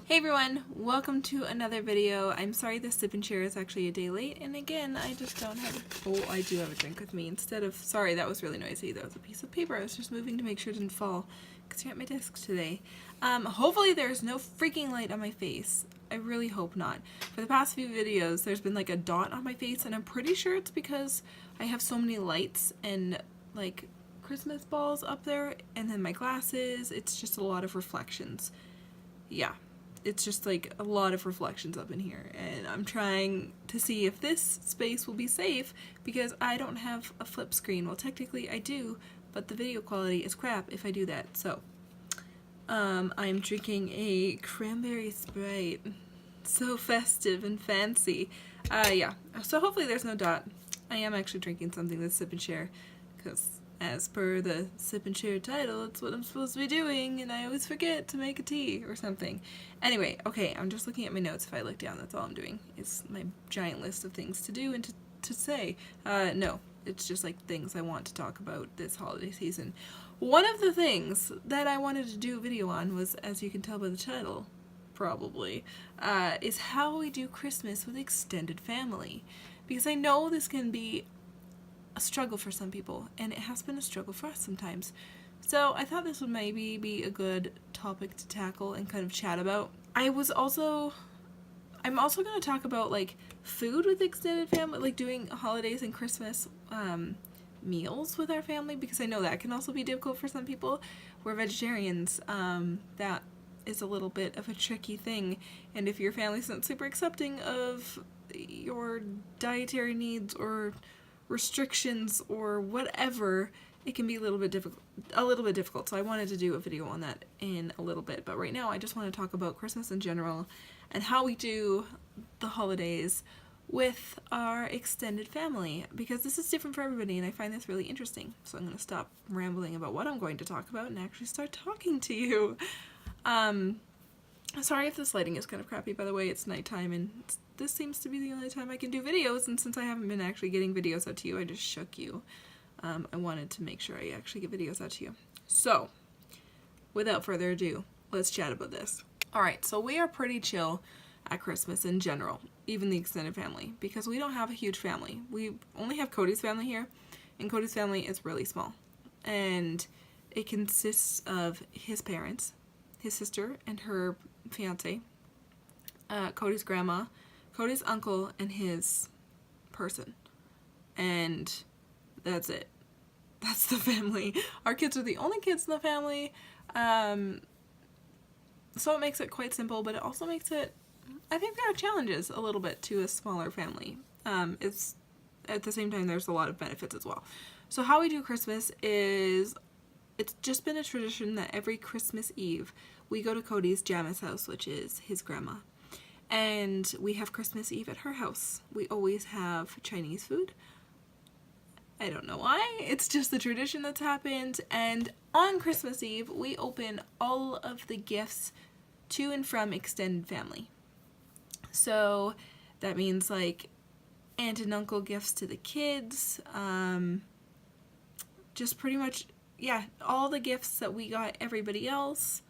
Hey everyone, welcome to another video. I'm sorry the sip and share is actually a day late, and again, I just don't have I do have a drink with me instead of, sorry, that was really noisy. That was a piece of paper I was just moving to make sure it didn't fall because you're at my desk today. Hopefully there's no freaking light on my face. I really hope not. For the past few videos, there's been like a dot on my face, and I'm pretty sure it's because I have so many lights and like Christmas balls up there, and then my glasses. It's just a lot of reflections. Yeah. It's just like a lot of reflections up in here, and I'm trying to see if this space will be safe because I don't have a flip screen. Well, technically I do, but the video quality is crap if I do that. So I'm drinking a cranberry Sprite. So festive and fancy. Yeah, so hopefully there's no dot. I am actually drinking something that's sip and share because as per the sip and share title, it's what I'm supposed to be doing, and I always forget to make a tea or something. Anyway, okay, I'm just looking at my notes. If I look down, that's all I'm doing. It's my giant list of things to do and to say. No, it's just like things I want to talk about this holiday season. One of the things that I wanted to do a video on was, as you can tell by the title, probably, is how we do Christmas with extended family. Because I know this can be a struggle for some people, and it has been a struggle for us sometimes. So I thought this would maybe be a good topic to tackle and kind of chat about. I'm also going to talk about like food with extended family, like doing holidays and Christmas meals with our family, because I know that can also be difficult for some people. We're vegetarians. That is a little bit of a tricky thing, and if your family's not super accepting of your dietary needs or restrictions or whatever, it can be a little bit difficult. So I wanted to do a video on that in a little bit, but right now I just want to talk about Christmas in general and how we do the holidays with our extended family, because this is different for everybody and I find this really interesting. So I'm going to stop rambling about what I'm going to talk about and actually start talking to you. Sorry if this lighting is kind of crappy, by the way. It's nighttime and this seems to be the only time I can do videos, and since I haven't been actually getting videos out to you, I just shook you. I wanted to make sure I actually get videos out to you. So, without further ado, let's chat about this. Alright, so we are pretty chill at Christmas in general, even the extended family, because we don't have a huge family. We only have Cody's family here, and Cody's family is really small. And it consists of his parents, his sister and her fiance, Cody's grandma, Cody's uncle, and his person. And that's it. That's the family. Our kids are the only kids in the family. So it makes it quite simple, but it also makes it, I think there are challenges a little bit to a smaller family. It's at the same time, there's a lot of benefits as well. So how we do Christmas is, it's just been a tradition that every Christmas Eve we go to Cody's Jama's house, which is his grandma. And we have Christmas Eve at her house. We always have Chinese food. I don't know why. It's just the tradition that's happened. And on Christmas Eve, we open all of the gifts to and from extended family. So that means like aunt and uncle gifts to the kids. Just pretty much, yeah, all the gifts that we got everybody else.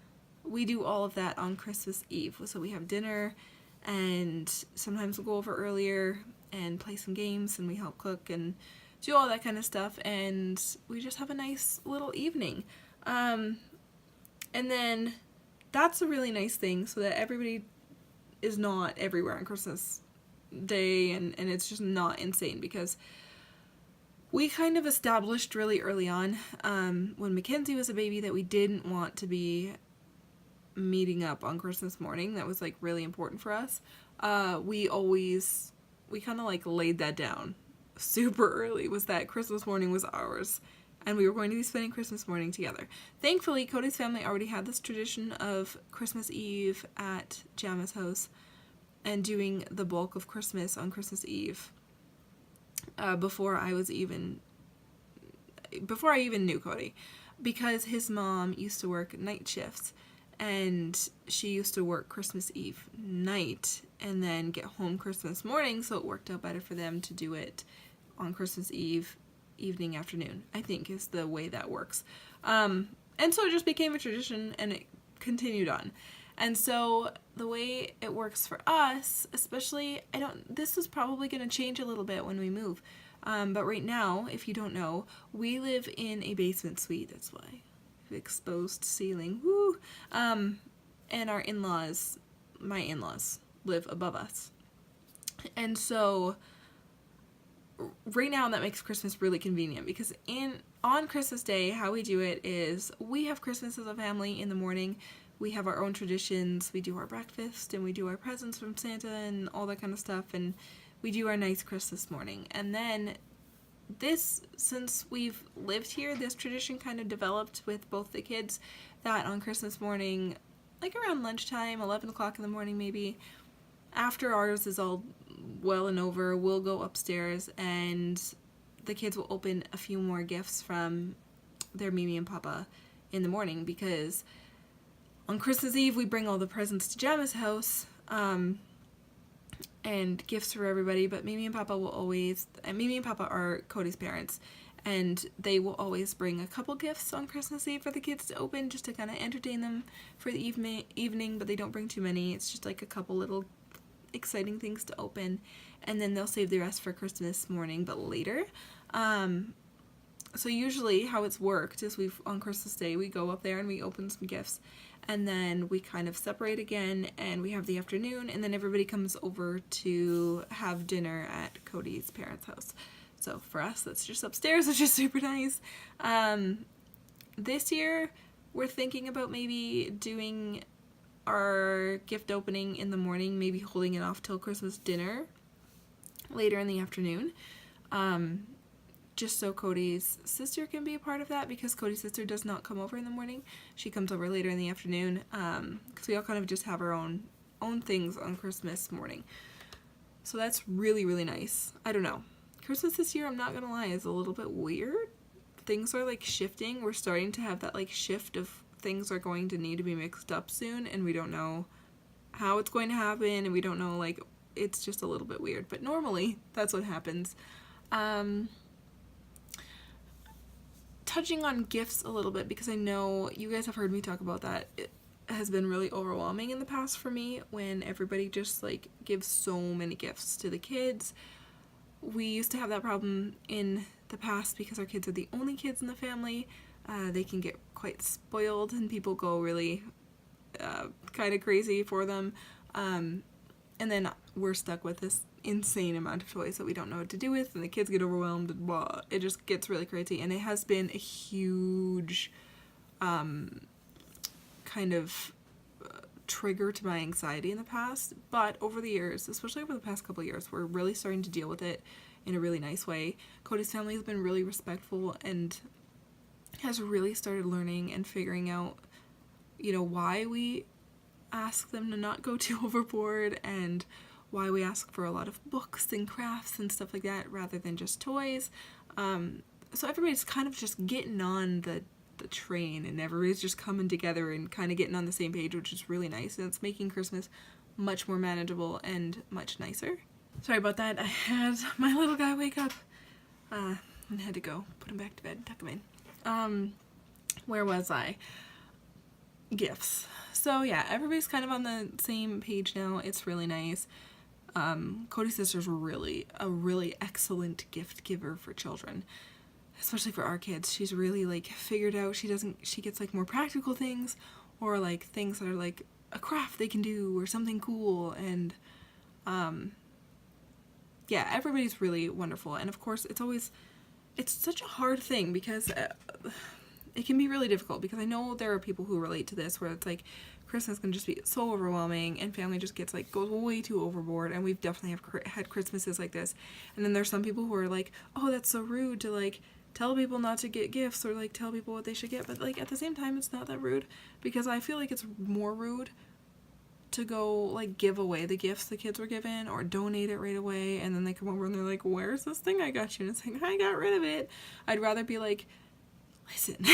We do all of that on Christmas Eve. So we have dinner, and sometimes we'll go over earlier and play some games, and we help cook and do all that kind of stuff, and we just have a nice little evening. And then that's a really nice thing, so that everybody is not everywhere on Christmas Day, and it's just not insane, because we kind of established really early on, when Mackenzie was a baby, that we didn't want to be meeting up on Christmas morning. That was like really important for us. We kind of like laid that down super early, was that Christmas morning was ours, and we were going to be spending Christmas morning together. Thankfully, Cody's family already had this tradition of Christmas Eve at Jama's house and doing the bulk of Christmas on Christmas Eve before I even knew Cody, because his mom used to work night shifts, and she used to work Christmas Eve night and then get home Christmas morning, so it worked out better for them to do it on Christmas Eve evening, afternoon, I think is the way that works. And so it just became a tradition, and it continued on. And so the way it works for us, especially, this is probably going to change a little bit when we move. But right now, if you don't know, we live in a basement suite. That's why. Exposed ceiling. Woo! And our in-laws, my in-laws, live above us. And so right now that makes Christmas really convenient, because on Christmas Day, how we do it is we have Christmas as a family in the morning. We have our own traditions. We do our breakfast and we do our presents from Santa and all that kind of stuff, and we do our nice Christmas morning. And then since we've lived here, this tradition kind of developed with both the kids, that on Christmas morning, like around lunchtime, 11 o'clock in the morning maybe, after ours is all well and over, we'll go upstairs and the kids will open a few more gifts from their Mimi and Papa in the morning, because on Christmas Eve we bring all the presents to Gemma's house and gifts for everybody, but Mimi and Papa are Cody's parents, and they will always bring a couple gifts on Christmas Eve for the kids to open, just to kind of entertain them for the evening, but they don't bring too many. It's just like a couple little exciting things to open, and then they'll save the rest for Christmas morning, but later. So usually how it's worked is on Christmas Day we go up there and we open some gifts, and then we kind of separate again and we have the afternoon, and then everybody comes over to have dinner at Cody's parents' house. So for us, that's just upstairs, which is super nice. This year we're thinking about maybe doing our gift opening in the morning, maybe holding it off till Christmas dinner later in the afternoon, just so Cody's sister can be a part of that, because Cody's sister does not come over in the morning. She comes over later in the afternoon, because we all kind of just have our own things on Christmas morning. So that's really, really nice. I don't know. Christmas this year, I'm not gonna lie, is a little bit weird. Things are like shifting. We're starting to have that like shift of things are going to need to be mixed up soon, and we don't know how it's going to happen, and we don't know, like, it's just a little bit weird, but normally that's what happens. Touching on gifts a little bit, because I know you guys have heard me talk about that. It has been really overwhelming in the past for me when everybody just like gives so many gifts to the kids. We used to have that problem in the past because our kids are the only kids in the family. They can get quite spoiled and people go really kind of crazy for them. And then we're stuck with this insane amount of toys that we don't know what to do with, and the kids get overwhelmed and blah. It just gets really crazy, and it has been a huge kind of trigger to my anxiety in the past. But over the years, especially over the past couple of years, we're really starting to deal with it in a really nice way. Cody's family has been really respectful and has really started learning and figuring out, you know, why we ask them to not go too overboard, and why we ask for a lot of books and crafts and stuff like that rather than just toys. So everybody's kind of just getting on the train, and everybody's just coming together and kind of getting on the same page, which is really nice, and it's making Christmas much more manageable and much nicer. Sorry about that. I had my little guy wake up and had to go put him back to bed, tuck him in. Where was I? Gifts. So yeah, everybody's kind of on the same page now. It's really nice. Cody's sister's really a really excellent gift giver for children, especially for our kids. She's really like figured out, she gets like more practical things, or like things that are like a craft they can do or something cool, and yeah, everybody's really wonderful. And of course it's such a hard thing because it can be really difficult, because I know there are people who relate to this where it's like Christmas can just be so overwhelming and family just gets like goes way too overboard, and we've definitely had Christmases like this. And then there's some people who are like, oh, that's so rude to like tell people not to get gifts or like tell people what they should get, but like at the same time it's not that rude, because I feel like it's more rude to go like give away the gifts the kids were given or donate it right away, and then they come over and they're like, where's this thing I got you? And it's like, I got rid of it. I'd rather be like, listen.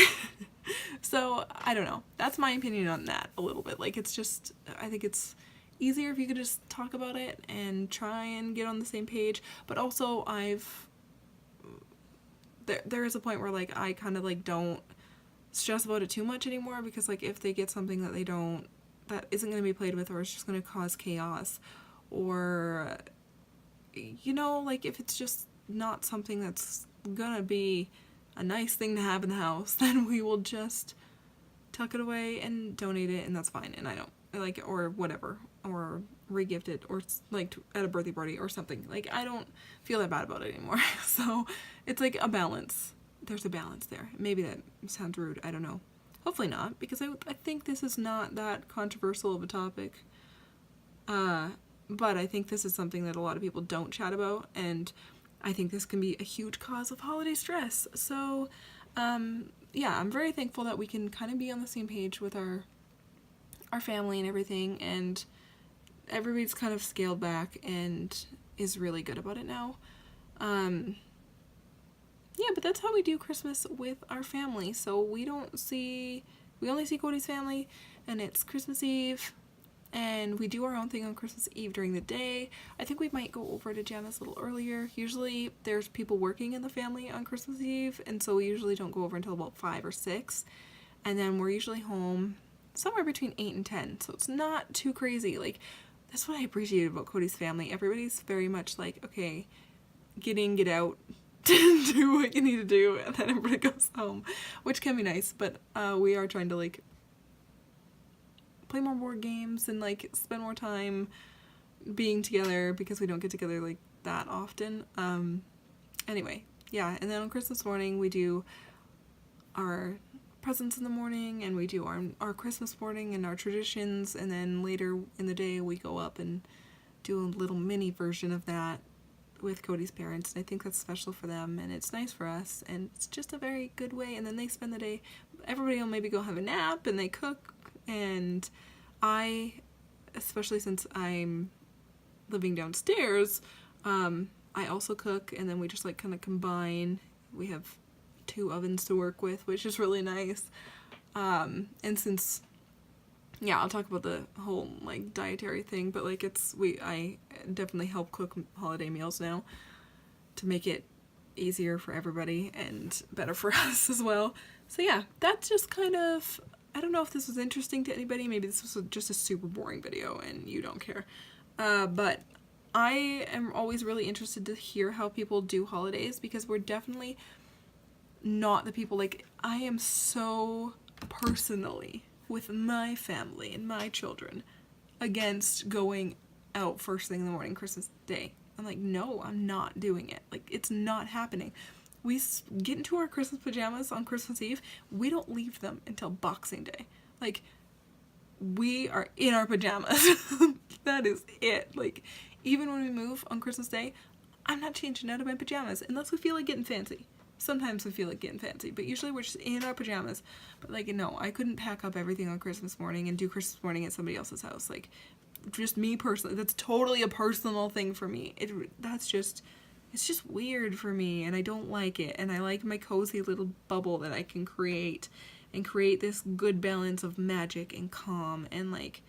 So I don't know, that's my opinion on that a little bit. Like, it's just, I think it's easier if you could just talk about it and try and get on the same page. But also there is a point where like I kind of like don't stress about it too much anymore, because like if they get something that they don't that isn't going to be played with, or it's just going to cause chaos, or, you know, like if it's just not something that's going to be a nice thing to have in the house, then we will just tuck it away and donate it, and that's fine. And I don't like it, or whatever, or regift it, or like at a birthday party or something. Like, I don't feel that bad about it anymore. So it's like a balance. There's a balance there. Maybe that sounds rude. I don't know. Hopefully not, because I think this is not that controversial of a topic. But I think this is something that a lot of people don't chat about, and I think this can be a huge cause of holiday stress. So, yeah, I'm very thankful that we can kind of be on the same page with our family and everything, and everybody's kind of scaled back and is really good about it now. Yeah, but that's how we do Christmas with our family. So we only see Cody's family, and it's Christmas Eve, and we do our own thing on Christmas Eve during the day. I think we might go over to Janice a little earlier. Usually there's people working in the family on Christmas Eve, and so we usually don't go over until about 5 or 6, and then we're usually home somewhere between 8 and 10, so it's not too crazy. Like, that's what I appreciate about Cody's family. Everybody's very much like, okay, get in, get out, do what you need to do, and then everybody goes home, which can be nice. But we are trying to like play more board games and like spend more time being together, because we don't get together like that often. Anyway, yeah, and then on Christmas morning we do our presents in the morning, and we do our Christmas morning and our traditions, and then later in the day we go up and do a little mini version of that with Cody's parents, and I think that's special for them, and it's nice for us, and it's just a very good way. And then they spend the day, everybody will maybe go have a nap, and they cook, and I, especially since I'm living downstairs, I also cook, and then we just like kind of combine. We have 2 ovens to work with, which is really nice. And since, yeah, I'll talk about the whole like dietary thing, but like I definitely help cook holiday meals now to make it easier for everybody and better for us as well. So yeah, that's just kind of, I don't know if this was interesting to anybody. Maybe this was just a super boring video and you don't care. But I am always really interested to hear how people do holidays, because we're definitely not the people, like, I am so personally, with my family and my children, against going out first thing in the morning Christmas Day. I'm like, no, I'm not doing it. Like, it's not happening. We get into our Christmas pajamas on Christmas Eve. We don't leave them until Boxing Day. Like, we are in our pajamas. That is it. Like, even when we move on Christmas Day, I'm not changing out of my pajamas unless we feel like getting fancy. Sometimes we feel like getting fancy, but usually we're just in our pajamas. But like, no, I couldn't pack up everything on Christmas morning and do Christmas morning at somebody else's house. Like, just me personally, that's totally a personal thing for me. It's just weird for me, and I don't like it. And I like my cozy little bubble that I can create, and create this good balance of magic and calm and like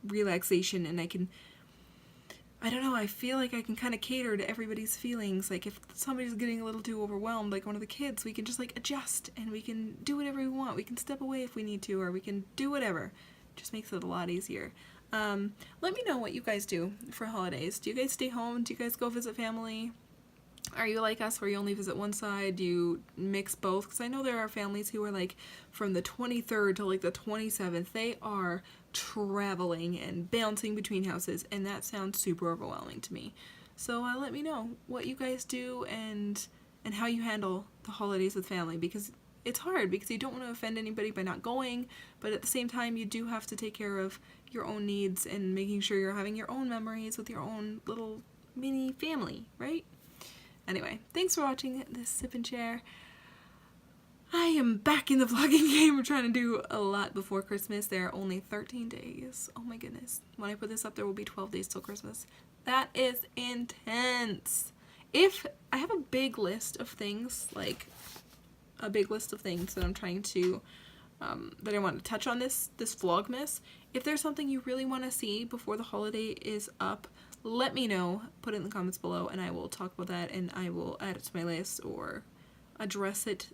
relaxation. And I don't know, I feel like I can kind of cater to everybody's feelings. Like, if somebody's getting a little too overwhelmed, like one of the kids, we can just like adjust, and we can do whatever we want. We can step away if we need to, or we can do whatever. It just makes it a lot easier. Let me know what you guys do for holidays. Do you guys stay home? Do you guys go visit family? Are you like us where you only visit one side? Do you mix both? Because I know there are families who are like from the 23rd to like the 27th. They are traveling and bouncing between houses, and that sounds super overwhelming to me. So let me know what you guys do and how you handle the holidays with family, because it's hard, because you don't want to offend anybody by not going, but at the same time you do have to take care of your own needs and making sure you're having your own memories with your own little mini family, right? Anyway, thanks for watching this sip and share. I am back in the vlogging game. We're trying to do a lot before Christmas. There are only 13 days. Oh my goodness. When I put this up, there will be 12 days till Christmas. That is intense. If I have a big list of things, like a big list of things that I'm trying to, that I want to touch on this Vlogmas. If there's something you really want to see before the holiday is up, let me know. Put it in the comments below, and I will talk about that, and I will add it to my list or address it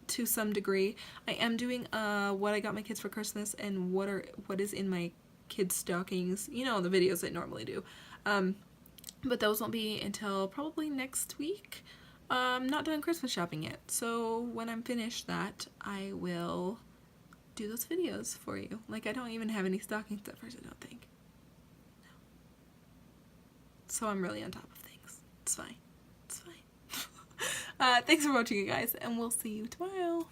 to some degree. I am doing what I got my kids for Christmas and what is in my kids' stockings, you know, the videos I normally do. But those won't be until probably next week. I'm not done Christmas shopping yet, so when I'm finished that, I will do those videos for you. Like, I don't even have any stockings at first, I don't think. No. So I'm really on top of things. It's fine. It's fine. Thanks for watching, you guys, and we'll see you tomorrow.